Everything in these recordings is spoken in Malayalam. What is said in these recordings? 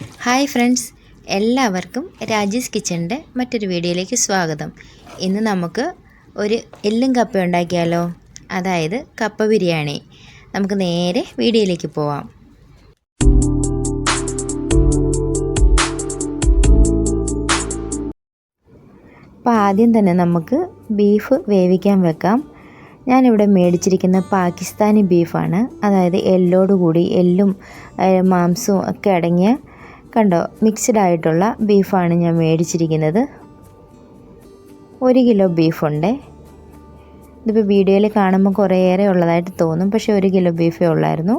ഹായ് ഫ്രണ്ട്സ്, എല്ലാവർക്കും രാജീസ് കിച്ചണിൻ്റെ മറ്റൊരു വീഡിയോയിലേക്ക് സ്വാഗതം. ഇന്ന് നമുക്ക് ഒരു എല്ലും കപ്പ ഉണ്ടാക്കിയാലോ, അതായത് കപ്പ ബിരിയാണി. നമുക്ക് നേരെ വീഡിയോയിലേക്ക് പോവാം. അപ്പോൾ ആദ്യം തന്നെ നമുക്ക് ബീഫ് വേവിക്കാൻ വെക്കാം. ഞാനിവിടെ മേടിച്ചിരിക്കുന്ന പാകിസ്ഥാനി ബീഫാണ്, അതായത് എല്ലോടുകൂടി എല്ലും മാംസവും ഒക്കെ അടങ്ങിയ കണ്ടോ മിക്സ്ഡ് ആയിട്ടുള്ള ബീഫാണ് ഞാൻ മേടിച്ചിരിക്കുന്നത്. 1 കിലോ ബീഫുണ്ട്. ഇതിപ്പോൾ വീഡിയോയിൽ കാണുമ്പോൾ കുറേയേറെ ഉള്ളതായിട്ട് തോന്നും, പക്ഷേ 1 കിലോ ബീഫേ ഉള്ളായിരുന്നു.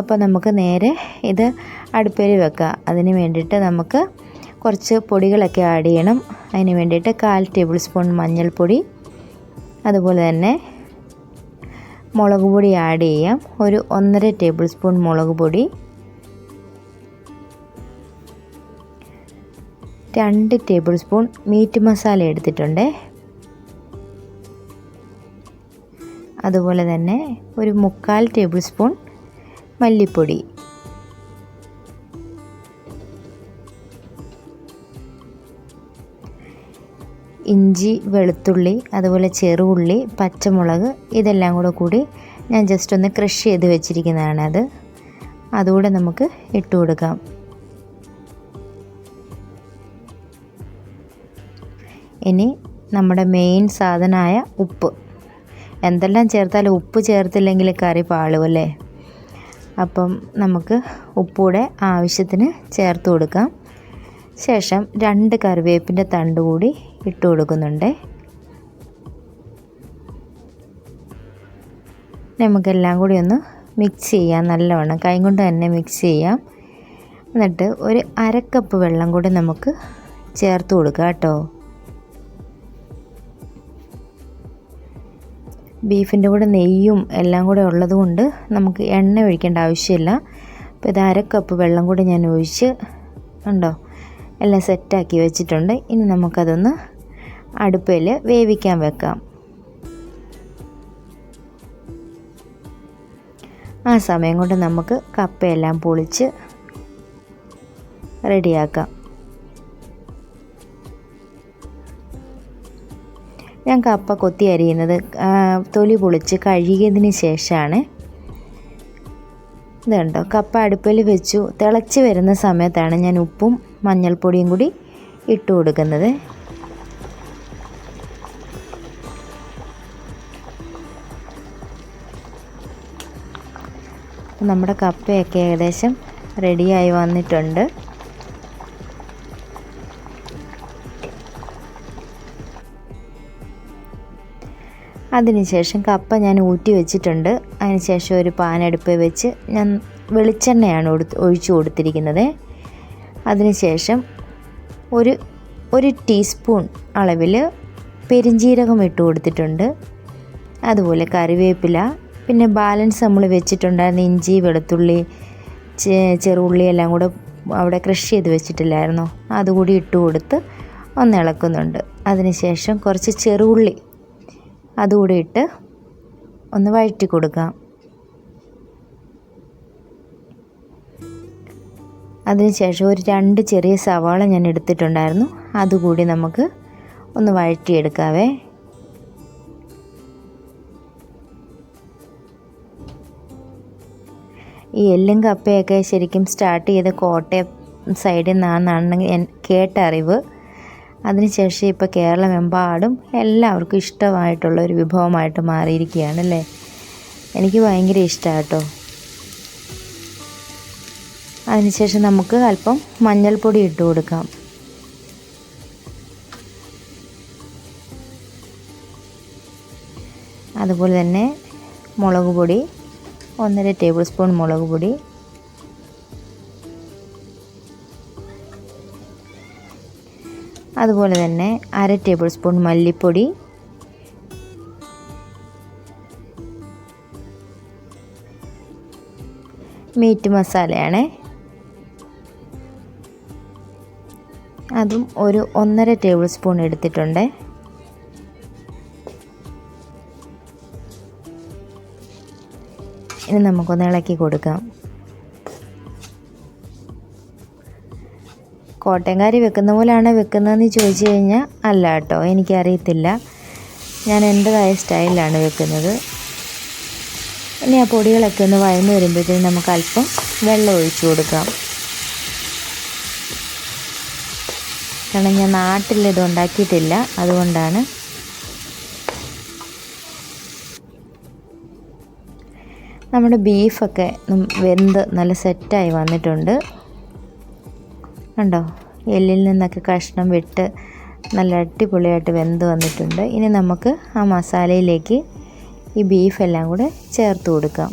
അപ്പോൾ നമുക്ക് നേരെ ഇത് അടുപ്പിൽ വെക്കാം. അതിന് വേണ്ടിയിട്ട് നമുക്ക് കുറച്ച് പൊടികളൊക്കെ ആഡ് ചെയ്യണം. അതിന് വേണ്ടിയിട്ട് 1/4 ടേബിൾ സ്പൂൺ മഞ്ഞൾപ്പൊടി, അതുപോലെ തന്നെ മുളക് പൊടി ആഡ് ചെയ്യാം. ഒരു 1.5 ടേബിൾ സ്പൂൺ മുളക് പൊടി, 2 ടേബിൾ സ്പൂൺ മീറ്റ് മസാല എടുത്തിട്ടുണ്ട്. അതുപോലെ തന്നെ ഒരു 3/4 ടേബിൾ സ്പൂൺ മല്ലിപ്പൊടി, ഇഞ്ചി, വെളുത്തുള്ളി, അതുപോലെ ചെറുള്ളി, പച്ചമുളക്, ഇതെല്ലാം കൂടി ഞാൻ ജസ്റ്റ് ഒന്ന് ക്രഷ് ചെയ്ത് വെച്ചിരിക്കുന്നതാണ്. അതുകൂടെ നമുക്ക് ഇട്ട് കൊടുക്കാം. ഇനി നമ്മുടെ മെയിൻ സാധനമായ ഉപ്പ്. എന്തെല്ലാം ചേർത്താലും ഉപ്പ് ചേർത്തില്ലെങ്കിൽ കറി പാളുമല്ലേ. അപ്പം നമുക്ക് ഉപ്പൂടെ ആവശ്യത്തിന് ചേർത്ത് കൊടുക്കാം. ശേഷം 2 കറിവേപ്പിൻ്റെ തണ്ട് കൂടി ഇട്ട് കൊടുക്കുന്നുണ്ട്. നമുക്കെല്ലാം കൂടി ഒന്ന് മിക്സ് ചെയ്യാം. നല്ലവണ്ണം കൈ കൊണ്ട് തന്നെ മിക്സ് ചെയ്യാം. എന്നിട്ട് ഒരു 1/2 കപ്പ് വെള്ളം കൂടി നമുക്ക് ചേർത്ത് കൊടുക്കാം കേട്ടോ. ബീഫിൻ്റെ കൂടെ നെയ്യും എല്ലാം കൂടെ ഉള്ളതുകൊണ്ട് നമുക്ക് എണ്ണ ഒഴിക്കേണ്ട ആവശ്യമില്ല. അപ്പോൾ ഇത് 1/2 കപ്പ് വെള്ളം കൂടി ഞാൻ ഒഴിച്ച് ഉണ്ടോ എല്ലാം സെറ്റാക്കി വെച്ചിട്ടുണ്ട്. ഇനി നമുക്കതൊന്ന് അടുപ്പിൽ വേവിക്കാൻ വെക്കാം. ആ സമയം കൊണ്ട് നമുക്ക് കപ്പയെല്ലാം പൊളിച്ച് റെഡിയാക്കാം. ഞാൻ കപ്പ കൊത്തി അരിയുന്നത് തൊലി പൊളിച്ച് കഴുകിയതിന് ശേഷമാണ്. ഇതുണ്ടോ, കപ്പ അടുപ്പിൽ വെച്ചു തിളച്ച് വരുന്ന സമയത്താണ് ഞാൻ ഉപ്പും മഞ്ഞൾപ്പൊടിയും കൂടി ഇട്ട് കൊടുക്കുന്നത്. നമ്മുടെ കപ്പയൊക്കെ ഏകദേശം റെഡിയായി വന്നിട്ടുണ്ട്. അതിനുശേഷം കപ്പ ഞാൻ ഊറ്റി വെച്ചിട്ടുണ്ട്. അതിനുശേഷം ഒരു പാൻ അടുപ്പിൽ വെച്ച് ഞാൻ വെളിച്ചെണ്ണയാണ് ഒഴിച്ചു കൊടുത്തിരിക്കുന്നത്. അതിനുശേഷം ഒരു ടീസ്പൂൺ അളവിൽ പെരിഞ്ജീരകം ഇട്ട് കൊടുത്തിട്ടുണ്ട്. അതുപോലെ കറിവേപ്പില, പിന്നെ ബാലൻസ് നമ്മൾ വെച്ചിട്ടുണ്ടായിരുന്ന ഇഞ്ചി, വെളുത്തുള്ളി, ചെറുള്ളി എല്ലാം കൂടെ അവിടെ ക്രഷ് ചെയ്ത് വെച്ചിട്ടില്ലായിരുന്നോ, അതുകൂടി ഇട്ട് കൊടുത്ത് ഒന്ന് ഇളക്കുന്നുണ്ട്. അതിനുശേഷം കുറച്ച് ചെറുള്ളി അതുകൂടി ഇട്ട് ഒന്ന് വഴറ്റി കൊടുക്കാം. അതിനുശേഷം ഒരു 2 ചെറിയ സവാള ഞാൻ എടുത്തിട്ടുണ്ടായിരുന്നു, അതുകൂടി നമുക്ക് ഒന്ന് വഴറ്റിയെടുക്കാവേ. ഈ എല്ലും കപ്പയൊക്കെ ശരിക്കും സ്റ്റാർട്ട് ചെയ്ത് കോട്ടയം സൈഡിൽ നിന്നാണെന്ന് കേട്ടറിവ്. അതിനുശേഷം ഇപ്പോൾ കേരളമെമ്പാടും എല്ലാവർക്കും ഇഷ്ടമായിട്ടുള്ളൊരു വിഭവമായിട്ട് മാറിയിരിക്കുകയാണല്ലേ. എനിക്ക് ഭയങ്കര ഇഷ്ടമാണ് കേട്ടോ. അതിനുശേഷം നമുക്ക് അല്പം മഞ്ഞൾപ്പൊടി ഇട്ട് കൊടുക്കാം. അതുപോലെ തന്നെ മുളക് പൊടി 1.5 ടേബിൾ സ്പൂൺ മുളക് പൊടി, അതുപോലെ തന്നെ 1/2 ടേബിൾ സ്പൂൺ മല്ലിപ്പൊടി, മീറ്റ് മസാലയാണ്. അതും ഒരു 1.5 ടേബിൾ സ്പൂൺ എടുത്തിട്ടുണ്ട്. ഇനി നമുക്കൊന്ന് ഇളക്കി കൊടുക്കാം. കോട്ടയംകാരി വെക്കുന്ന പോലെയാണോ വെക്കുന്നതെന്ന് ചോദിച്ചു കഴിഞ്ഞാൽ അല്ല കേട്ടോ, എനിക്കറിയത്തില്ല. ഞാൻ എൻ്റെതായ സ്റ്റൈലിലാണ് വെക്കുന്നത്. ഇനി ആ പൊടികളൊക്കെ ഒന്ന് വഴന്ന് വരുമ്പോഴത്തേക്കും നമുക്ക് അല്പം വെള്ളം ഒഴിച്ചു കൊടുക്കാം. കാരണം ഞാൻ നാട്ടിൽ ഇത് ഉണ്ടാക്കിയിട്ടില്ല, അതുകൊണ്ടാണ്. നമ്മുടെ ബീഫൊക്കെ വെന്ത് നല്ല സെറ്റായി വന്നിട്ടുണ്ട്. കണ്ടോ, എല്ലിൽ നിന്നൊക്കെ കഷ്ണം വിട്ട് നല്ല അടിപൊളിയായിട്ട് വെന്ത് വന്നിട്ടുണ്ട്. ഇനി നമുക്ക് ആ മസാലയിലേക്ക് ഈ ബീഫെല്ലാം കൂടെ ചേർത്ത് കൊടുക്കാം.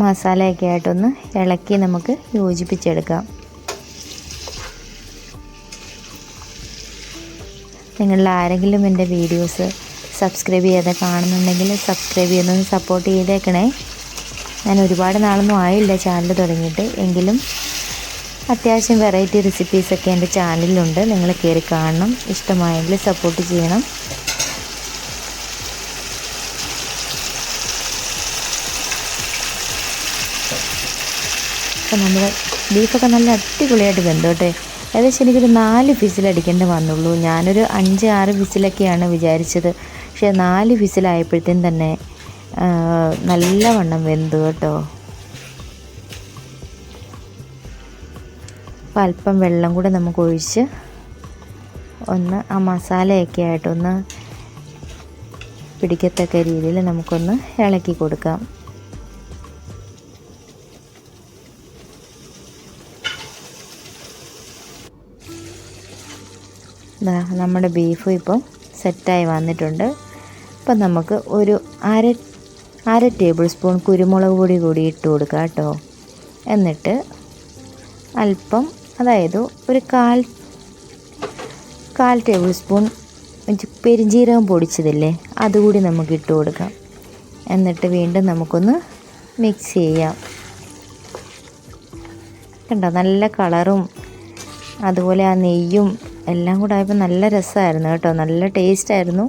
മസാലയൊക്കെ ആയിട്ടൊന്ന് ഇളക്കി നമുക്ക് യോജിപ്പിച്ചെടുക്കാം. നിങ്ങളിൽ ആരെങ്കിലും എൻ്റെ വീഡിയോസ് സബ്സ്ക്രൈബ് ചെയ്യാതെ കാണുന്നുണ്ടെങ്കിൽ സബ്സ്ക്രൈബ് ചെയ്തൊന്ന് സപ്പോർട്ട് ചെയ്തേക്കണേ. ഞാൻ ഒരുപാട് നാളൊന്നും ആയില്ല ചാനൽ തുടങ്ങിയിട്ട്, എങ്കിലും അത്യാവശ്യം വെറൈറ്റി റെസിപ്പീസൊക്കെ എൻ്റെ ചാനലിലുണ്ട്. നിങ്ങൾ കയറി കാണണം, ഇഷ്ടമായെങ്കിൽ സപ്പോർട്ട് ചെയ്യണം. അപ്പോൾ നമ്മൾ ബീഫൊക്കെ നല്ല അടിപൊളിയായിട്ട് വെന്തോട്ടെ. ഏകദേശം എനിക്കൊരു 4 വിസിലടിക്കേണ്ടി വന്നുള്ളൂ. ഞാനൊരു 5-6 വിസിലൊക്കെയാണ് വിചാരിച്ചത്. പക്ഷേ 4 വിസിലായപ്പോഴത്തേനും തന്നെ നല്ലവണ്ണം വെന്തു കേട്ടോ. അപ്പോൾ അല്പം വെള്ളം കൂടെ നമുക്ക് ഒഴിച്ച് ഒന്ന് ആ മസാലയൊക്കെ ആയിട്ടൊന്ന് പിടിക്കത്തക്ക രീതിയിൽ നമുക്കൊന്ന് ഇളക്കി കൊടുക്കാം. നമ്മുടെ ബീഫ് ഇപ്പം സെറ്റായി വന്നിട്ടുണ്ട്. അപ്പം നമുക്ക് ഒരു അര ടേബിൾ സ്പൂൺ കുരുമുളക് പൊടി കൂടി ഇട്ട് കൊടുക്കാം കേട്ടോ. എന്നിട്ട് അല്പം, അതായത് ഒരു കാൽ ടേബിൾ സ്പൂൺ പെരുംജീരകം പൊടിച്ചതില്ലേ, അതുകൂടി നമുക്ക് ഇട്ട് കൊടുക്കാം. എന്നിട്ട് വീണ്ടും നമുക്കൊന്ന് മിക്സ് ചെയ്യാം. കണ്ടോ, നല്ല കളറും അതുപോലെ ആ നെയ്യും എല്ലാം കൂടെ ആയപ്പോൾ നല്ല രസമായിരുന്നു കേട്ടോ, നല്ല ടേസ്റ്റായിരുന്നു.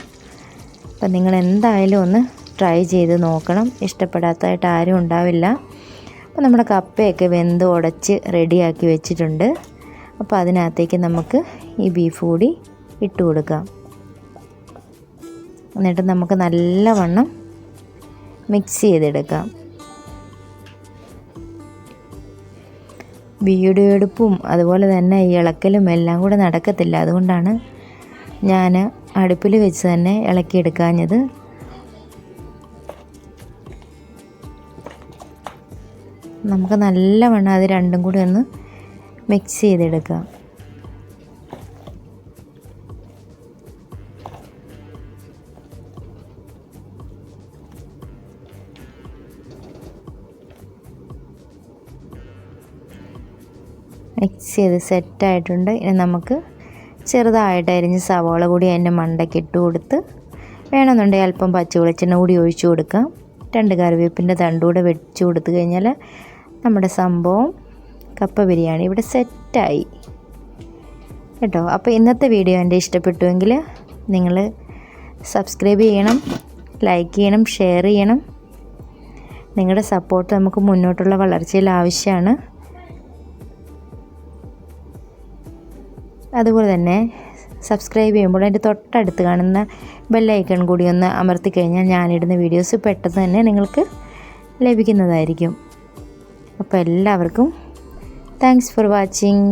അപ്പം നിങ്ങൾ എന്തായാലും ഒന്ന് ട്രൈ ചെയ്ത് നോക്കണം, ഇഷ്ടപ്പെടാത്തതായിട്ട് ആരും ഉണ്ടാവില്ല. അപ്പോൾ നമ്മുടെ കപ്പയൊക്കെ വെന്ത് ഉടച്ച് റെഡിയാക്കി വെച്ചിട്ടുണ്ട്. അപ്പോൾ അതിനകത്തേക്ക് നമുക്ക് ഈ ബീഫ് കൂടി ഇട്ട് കൊടുക്കാം. എന്നിട്ട് നമുക്ക് നല്ലവണ്ണം മിക്സ് ചെയ്തെടുക്കാം. വീഡിയോ എടുപ്പും അതുപോലെ തന്നെ ഇളക്കലും എല്ലാം കൂടെ നടക്കത്തില്ല, അതുകൊണ്ടാണ് ഞാൻ അടുപ്പിൽ വെച്ച് തന്നെ ഇളക്കിയെടുക്കാഞ്ഞത്. നമുക്ക് നല്ലവണ്ണം അത് രണ്ടും കൂടി ഒന്ന് മിക്സ് ചെയ്തെടുക്കാം. മിക്സ് ചെയ്ത് സെറ്റായിട്ടുണ്ട്. ഇനി നമുക്ക് ചെറുതായിട്ട് അരിഞ്ഞ് സവാള കൂടി അതിൻ്റെ മണ്ടയ്ക്ക് ഇട്ട് കൊടുത്ത്, വേണമെന്നുണ്ടെങ്കിൽ അല്പം പച്ച വെളിച്ചെണ്ണ കൂടി ഒഴിച്ചു കൊടുക്കാം. 2 കറിവേപ്പിൻ്റെ തണ്ടുകൂടെ വെച്ച് കൊടുത്തു കഴിഞ്ഞാൽ നമ്മുടെ സംഭവം കപ്പ ബിരിയാണി ഇവിടെ സെറ്റായി കേട്ടോ. അപ്പോൾ ഇന്നത്തെ വീഡിയോ എൻ്റെ ഇഷ്ടപ്പെട്ടുവെങ്കിൽ നിങ്ങൾ സബ്സ്ക്രൈബ് ചെയ്യണം, ലൈക്ക് ചെയ്യണം, ഷെയർ ചെയ്യണം. നിങ്ങളുടെ സപ്പോർട്ട് നമുക്ക് മുന്നോട്ടുള്ള വളർച്ചയിൽ ആവശ്യമാണ്. അതുപോലെ തന്നെ സബ്സ്ക്രൈബ് ചെയ്യുമ്പോൾ അതിൻ്റെ തൊട്ടടുത്ത് കാണുന്ന ബെല്ലൈക്കൺ കൂടി ഒന്ന് അമർത്തി കഴിഞ്ഞാൽ ഞാനിടുന്ന വീഡിയോസ് പെട്ടെന്ന് തന്നെ നിങ്ങൾക്ക് ലഭിക്കുന്നതായിരിക്കും. അപ്പോൾ എല്ലാവർക്കും താങ്ക്സ് ഫോർ വാച്ചിങ്.